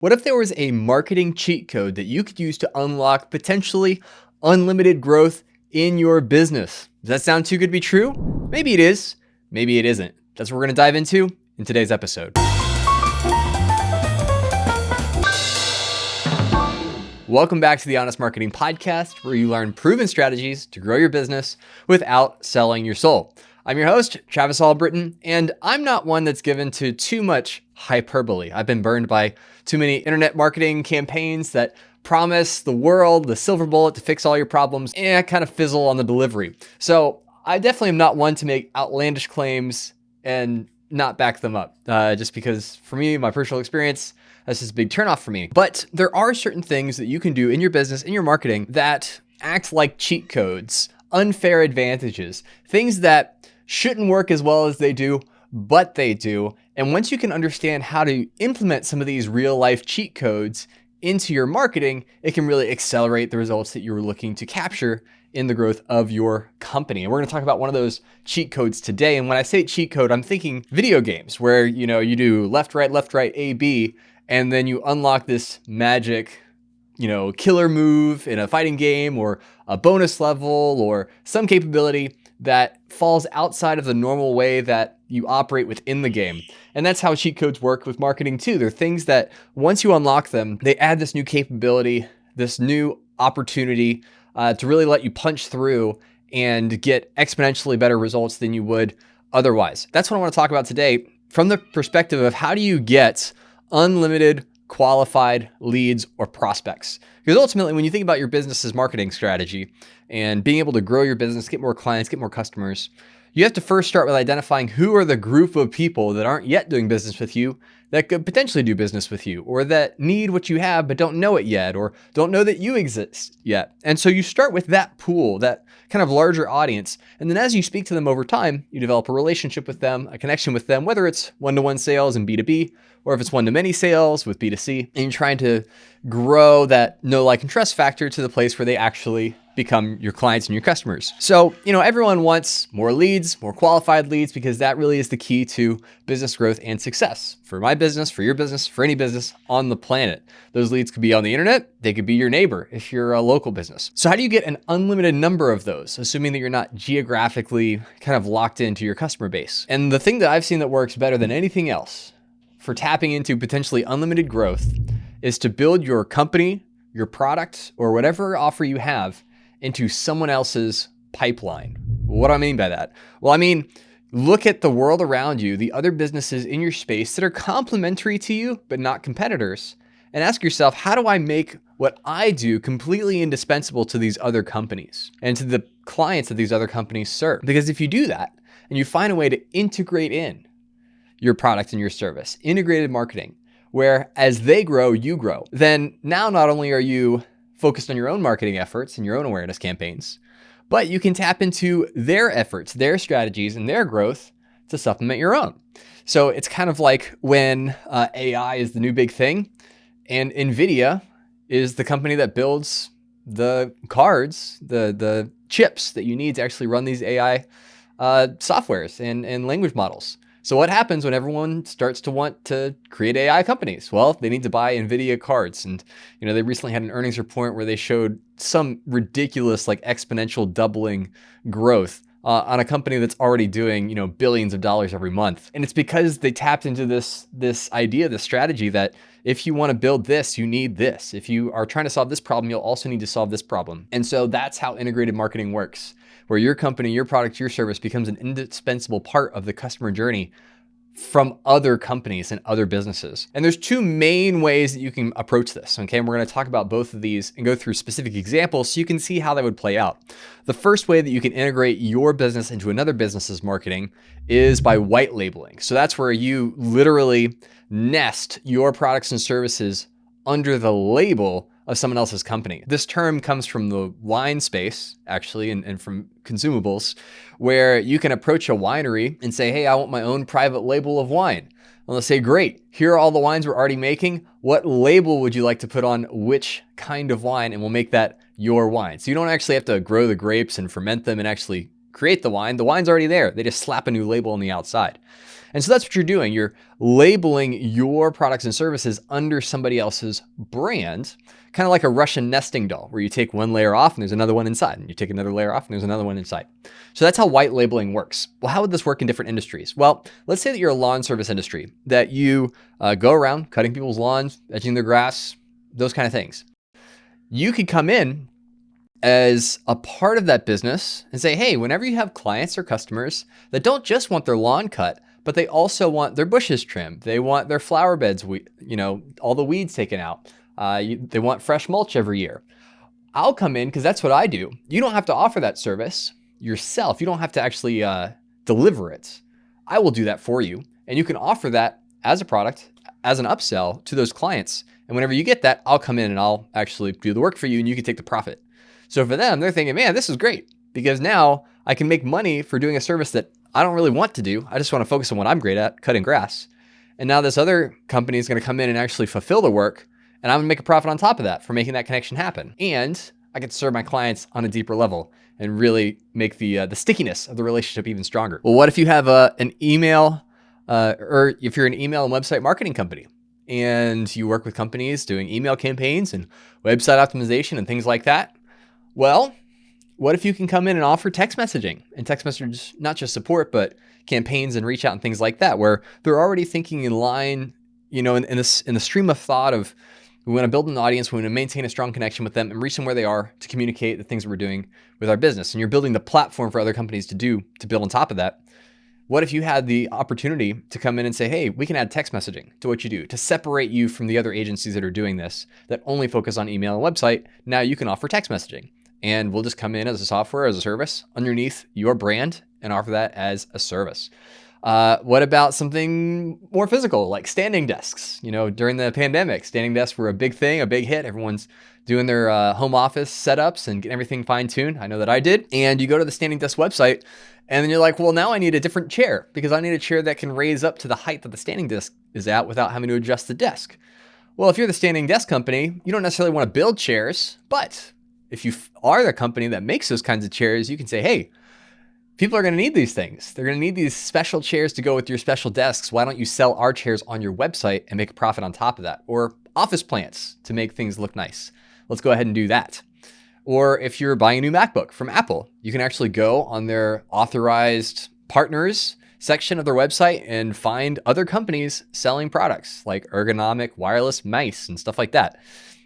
What if there was a marketing cheat code that you could use to unlock potentially unlimited growth in your business? Does that sound too good to be true? Maybe it is, maybe it isn't. That's what we're going to dive into in today's episode. Welcome back to the Honest Marketing Podcast, where you learn proven strategies to grow your business without selling your soul. I'm your host, Travis Albritton, and I'm not one that's given to too much hyperbole. I've been burned by too many internet marketing campaigns that promise the world the silver bullet to fix all your problems and kind of fizzle on the delivery. So I definitely am not one to make outlandish claims and not back them up, just because for me, my personal experience, that's just a big turnoff for me. But there are certain things that you can do in your business, in your marketing, that act like cheat codes, unfair advantages, things that shouldn't work as well as they do, but they do. And once you can understand how to implement some of these real life cheat codes into your marketing, it can really accelerate the results that you were looking to capture in the growth of your company. And we're going to talk about one of those cheat codes today. And when I say cheat code, I'm thinking video games where, you do left, right, A, B, and then you unlock this magic, killer move in a fighting game or a bonus level or some capability that falls outside of the normal way that you operate within the game. And that's how cheat codes work with marketing too. They're things that once you unlock them, they add this new capability, this new opportunity to really let you punch through and get exponentially better results than you would otherwise. That's what I want to talk about today from the perspective of how do you get unlimited qualified leads or prospects. Because ultimately, when you think about your business's marketing strategy and being able to grow your business, get more clients, get more customers, you have to first start with identifying who are the group of people that aren't yet doing business with you that could potentially do business with you, or that need what you have but don't know it yet, or don't know that you exist yet. And so you start with that pool, that kind of larger audience. And then as you speak to them over time, you develop a relationship with them, a connection with them, whether it's one-to-one sales and B2B, or if it's one-to-many sales with B2C, and you're trying to grow that know, like, and trust factor to the place where they actually become your clients and your customers. So, everyone wants more leads, more qualified leads, because that really is the key to business growth and success for my business, for your business, for any business on the planet. Those leads could be on the internet. They could be your neighbor if you're a local business. So how do you get an unlimited number of those, assuming that you're not geographically kind of locked into your customer base? And the thing that I've seen that works better than anything else for tapping into potentially unlimited growth is to build your company, your product, or whatever offer you have into someone else's pipeline. What do I mean by that? Well, I mean, look at the world around you, the other businesses in your space that are complementary to you, but not competitors, and ask yourself, how do I make what I do completely indispensable to these other companies and to the clients that these other companies serve? Because if you do that and you find a way to integrate in your product and your service, integrated marketing, where as they grow, you grow, then now not only are you focused on your own marketing efforts and your own awareness campaigns, but you can tap into their efforts, their strategies, and their growth to supplement your own. So it's kind of like when AI is the new big thing, and NVIDIA is the company that builds the cards, the chips that you need to actually run these AI softwares and language models. So what happens when everyone starts to want to create AI companies? Well, they need to buy NVIDIA cards. And, they recently had an earnings report where they showed some ridiculous, like, exponential doubling growth on a company that's already doing, billions of dollars every month. And it's because they tapped into this idea, this strategy that if you want to build this, you need this. If you are trying to solve this problem, you'll also need to solve this problem. And so that's how integrated marketing works, where your company, your product, your service becomes an indispensable part of the customer journey from other companies and other businesses. And there's two main ways that you can approach this, okay? And we're going to talk about both of these and go through specific examples so you can see how that would play out. The first way that you can integrate your business into another business's marketing is by white labeling. So that's where you literally nest your products and services under the label of someone else's company. This term comes from the wine space, actually, and from consumables, where you can approach a winery and say, hey, I want my own private label of wine. And they'll say, great, here are all the wines we're already making. What label would you like to put on which kind of wine? And we'll make that your wine. So you don't actually have to grow the grapes and ferment them and actually create the wine. The wine's already there. They just slap a new label on the outside. And so that's what you're doing. You're labeling your products and services under somebody else's brand, kind of like a Russian nesting doll, where you take one layer off and there's another one inside, and you take another layer off and there's another one inside. So that's how white labeling works. Well, how would this work in different industries? Well, let's say that you're a lawn service industry, that you go around cutting people's lawns, edging their grass, those kind of things. You could come in as a part of that business and say, hey, whenever you have clients or customers that don't just want their lawn cut, but they also want their bushes trimmed, they want their flower beds, all the weeds taken out, they want fresh mulch every year. I'll come in because that's what I do. You don't have to offer that service yourself. You don't have to actually deliver it. I will do that for you. And you can offer that as a product, as an upsell to those clients. And whenever you get that, I'll come in and I'll actually do the work for you and you can take the profit. So for them, they're thinking, man, this is great because now I can make money for doing a service that I don't really want to do. I just want to focus on what I'm great at, cutting grass. And now this other company is going to come in and actually fulfill the work, and I'm going to make a profit on top of that for making that connection happen. And I get to serve my clients on a deeper level and really make the stickiness of the relationship even stronger. Well, what if you have an email, or if you're an email and website marketing company, and you work with companies doing email campaigns and website optimization and things like that? Well, what if you can come in and offer text messaging, and text message, not just support, but campaigns and reach out and things like that, where they're already thinking in line, in the stream of thought of, we want to build an audience, we want to maintain a strong connection with them and reach them where they are to communicate the things that we're doing with our business. And you're building the platform for other companies to build on top of that. What if you had the opportunity to come in and say, hey, we can add text messaging to what you do to separate you from the other agencies that are doing this, that only focus on email and website. Now you can offer text messaging, and we'll just come in as a software, as a service underneath your brand and offer that as a service. What about something more physical, like standing desks? During the pandemic, standing desks were a big thing, a big hit. Everyone's doing their home office setups and getting everything fine-tuned. I know that I did. And you go to the standing desk website, and then you're like, well, now I need a different chair because I need a chair that can raise up to the height that the standing desk is at without having to adjust the desk. Well, if you're the standing desk company, you don't necessarily want to build chairs, but if you are the company that makes those kinds of chairs, you can say, hey, people are going to need these things. They're going to need these special chairs to go with your special desks. Why don't you sell our chairs on your website and make a profit on top of that? Or office plants to make things look nice. Let's go ahead and do that. Or if you're buying a new MacBook from Apple, you can actually go on their authorized partners section of their website and find other companies selling products like ergonomic wireless mice and stuff like that.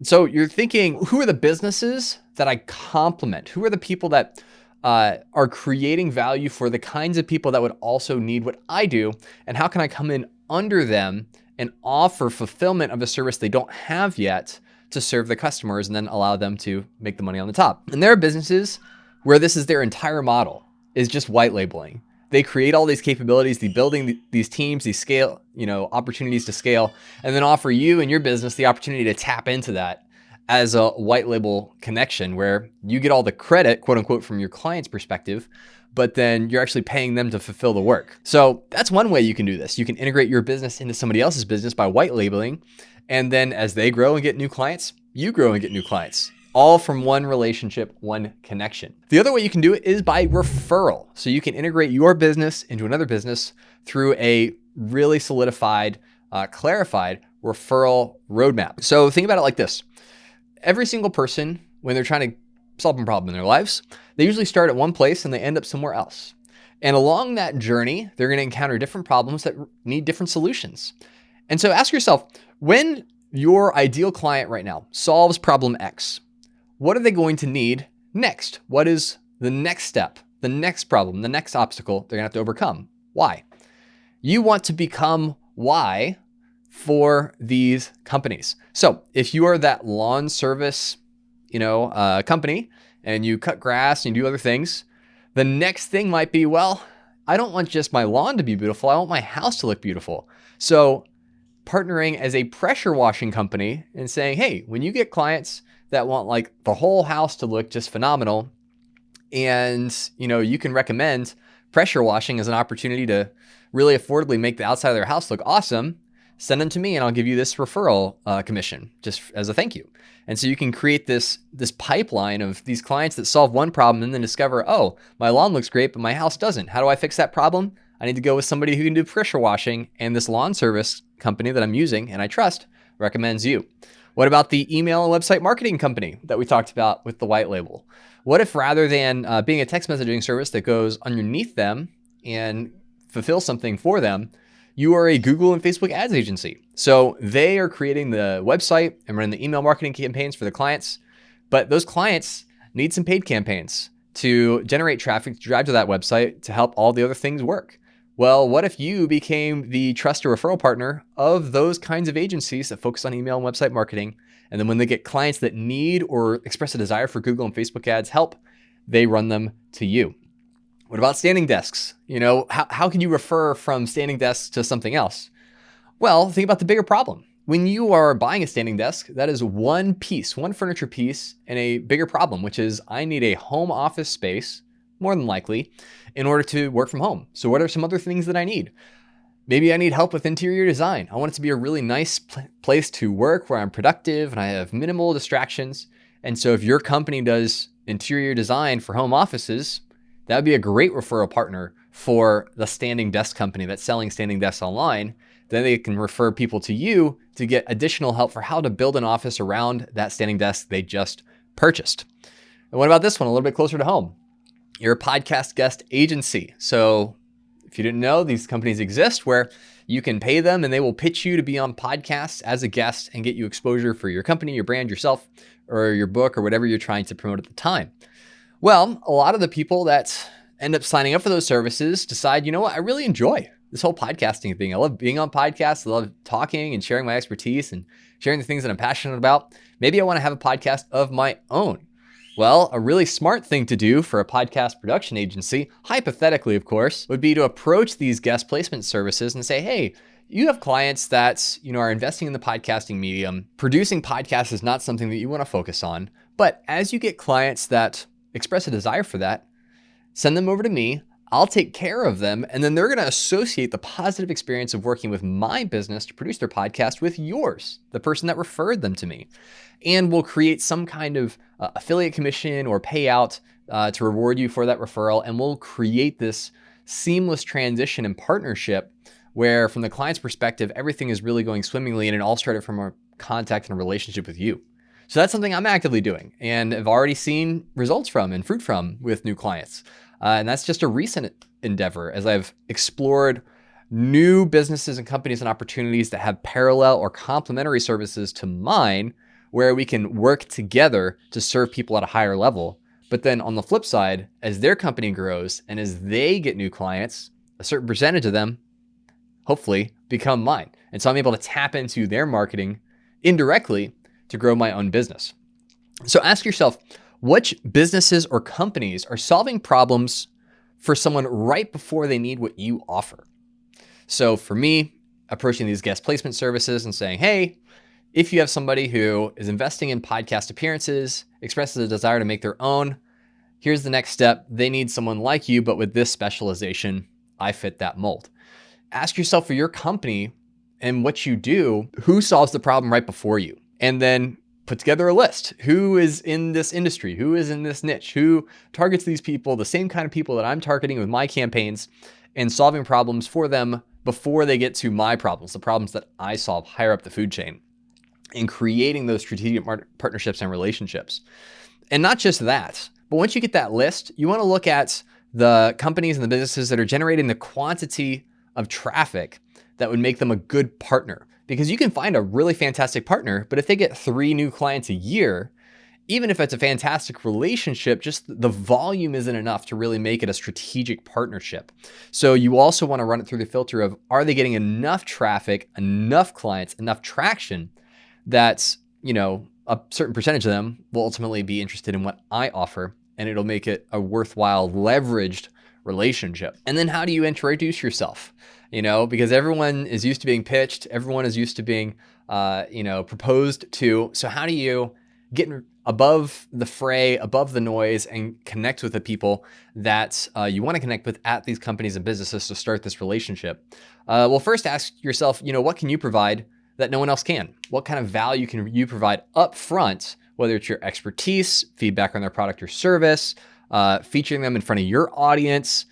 So you're thinking, who are the businesses that I complement? Who are the people that are creating value for the kinds of people that would also need what I do? And how can I come in under them and offer fulfillment of a service they don't have yet to serve the customers and then allow them to make the money on the top? And there are businesses where this is their entire model, is just white labeling. They create all these capabilities, they building these teams, these scale, opportunities to scale, and then offer you and your business the opportunity to tap into that as a white label connection where you get all the credit, quote unquote, from your client's perspective, but then you're actually paying them to fulfill the work. So that's one way you can do this. You can integrate your business into somebody else's business by white labeling. And then as they grow and get new clients, you grow and get new clients, all from one relationship, one connection. The other way you can do it is by referral. So you can integrate your business into another business through a really solidified, clarified referral roadmap. So think about it like this. Every single person, when they're trying to solve a problem in their lives, they usually start at one place and they end up somewhere else. And along that journey, they're going to encounter different problems that need different solutions. And so ask yourself, when your ideal client right now solves problem X, what are they going to need next? What is the next step, the next problem, the next obstacle they're going to have to overcome? Why? You want to become why for these companies. So if you are that lawn service, company, and you cut grass and you do other things, the next thing might be, well, I don't want just my lawn to be beautiful. I want my house to look beautiful. So partnering as a pressure washing company and saying, hey, when you get clients that want like the whole house to look just phenomenal, and you can recommend pressure washing as an opportunity to really affordably make the outside of their house look awesome, send them to me and I'll give you this referral commission just as a thank you. And so you can create this pipeline of these clients that solve one problem and then discover, oh, my lawn looks great, but my house doesn't. How do I fix that problem? I need to go with somebody who can do pressure washing, and this lawn service company that I'm using and I trust recommends you. What about the email and website marketing company that we talked about with the white label? What if rather than being a text messaging service that goes underneath them and fulfills something for them, you are a Google and Facebook ads agency? So they are creating the website and running the email marketing campaigns for the clients, but those clients need some paid campaigns to generate traffic to drive to that website to help all the other things work. Well, what if you became the trusted referral partner of those kinds of agencies that focus on email and website marketing? And then when they get clients that need or express a desire for Google and Facebook ads help, they run them to you. What about standing desks? How can you refer from standing desks to something else? Well, think about the bigger problem. When you are buying a standing desk, that is one piece, one furniture piece in a bigger problem, which is I need a home office space, more than likely, in order to work from home. So what are some other things that I need? Maybe I need help with interior design. I want it to be a really nice place to work where I'm productive and I have minimal distractions. And so if your company does interior design for home offices, that would be a great referral partner for the standing desk company that's selling standing desks online. Then they can refer people to you to get additional help for how to build an office around that standing desk they just purchased. And what about this one, a little bit closer to home? You're a podcast guest agency. So if you didn't know, these companies exist where you can pay them and they will pitch you to be on podcasts as a guest and get you exposure for your company, your brand, yourself, or your book, or whatever you're trying to promote at the time. Well, a lot of the people that end up signing up for those services decide, you know what, I really enjoy this whole podcasting thing. I love being on podcasts. I love talking and sharing my expertise and sharing the things that I'm passionate about. Maybe I want to have a podcast of my own. Well, a really smart thing to do for a podcast production agency, hypothetically, of course, would be to approach these guest placement services and say, hey, you have clients that, are investing in the podcasting medium. Producing podcasts is not something that you want to focus on. But as you get clients that express a desire for that, send them over to me. I'll take care of them. And then they're going to associate the positive experience of working with my business to produce their podcast with yours, the person that referred them to me. And we'll create some kind of affiliate commission or payout to reward you for that referral. And we'll create this seamless transition and partnership where from the client's perspective, everything is really going swimmingly and it all started from a contact and a relationship with you. So that's something I'm actively doing and have already seen results from and fruit from with new clients. And that's just a recent endeavor as I've explored new businesses and companies and opportunities that have parallel or complementary services to mine where we can work together to serve people at a higher level. But then on the flip side, as their company grows and as they get new clients, a certain percentage of them hopefully become mine. And so I'm able to tap into their marketing indirectly to grow my own business. So ask yourself, which businesses or companies are solving problems for someone right before they need what you offer? So for me, approaching these guest placement services and saying, hey, if you have somebody who is investing in podcast appearances, expresses a desire to make their own, here's the next step. They need someone like you, but with this specialization, I fit that mold. Ask yourself for your company and what you do, who solves the problem right before you? And then put together a list. Who is in this industry? Who is in this niche? Who targets these people, the same kind of people that I'm targeting with my campaigns and solving problems for them before they get to my problems, the problems that I solve higher up the food chain, and creating those strategic partnerships and relationships. And not just that, but once you get that list, you want to look at the companies and the businesses that are generating the quantity of traffic that would make them a good partner. Because you can find a really fantastic partner, but if they get 3 new clients a year, even if it's a fantastic relationship, just the volume isn't enough to really make it a strategic partnership. So you also want to run it through the filter of, are they getting enough traffic, enough clients, enough traction that, a certain percentage of them will ultimately be interested in what I offer, and it'll make it a worthwhile leveraged relationship. And then how do you introduce yourself? Because everyone is used to being pitched, everyone is used to being, proposed to. So how do you get above the fray, above the noise, and connect with the people that you want to connect with at these companies and businesses to start this relationship? Well, first ask yourself, what can you provide that no one else can? What kind of value can you provide up front, whether it's your expertise, feedback on their product or service, featuring them in front of your audience,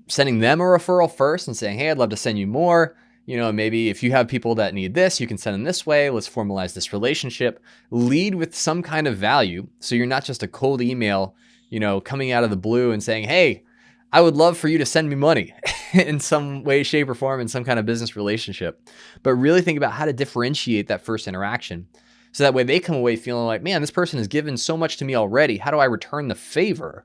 sending them a referral first and saying, hey, I'd love to send you more. Maybe if you have people that need this, you can send them this way. Let's formalize this relationship. Lead with some kind of value. So you're not just a cold email, coming out of the blue and saying, hey, I would love for you to send me money in some way, shape, or form in some kind of business relationship. But really think about how to differentiate that first interaction. So that way they come away feeling like, man, this person has given so much to me already. How do I return the favor?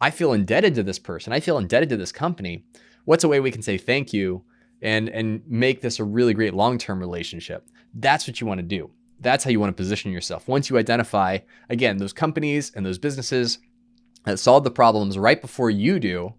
I feel indebted to this person. I feel indebted to this company. What's a way we can say thank you and make this a really great long-term relationship? That's what you want to do. That's how you want to position yourself. Once you identify, again, those companies and those businesses that solve the problems right before you do,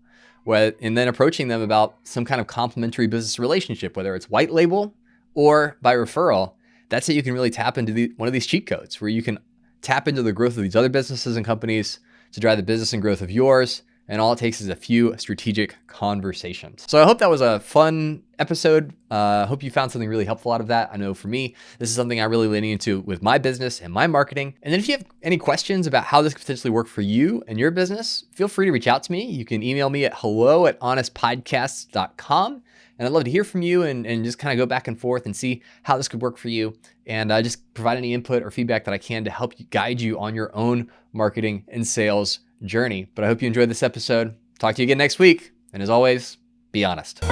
and then approaching them about some kind of complementary business relationship, whether it's white label or by referral, that's how you can really tap into one of these cheat codes where you can tap into the growth of these other businesses and companies to drive the business and growth of yours. And all it takes is a few strategic conversations. So I hope that was a fun episode. I hope you found something really helpful out of that. I know for me, this is something I'm really leaning into with my business and my marketing. And then if you have any questions about how this could potentially work for you and your business, feel free to reach out to me. You can email me at hello@honestpodcasts.com. And I'd love to hear from you and just kind of go back and forth and see how this could work for you. And just provide any input or feedback that I can to help you guide you on your own marketing and sales journey. But I hope you enjoyed this episode. Talk to you again next week. And as always, be honest.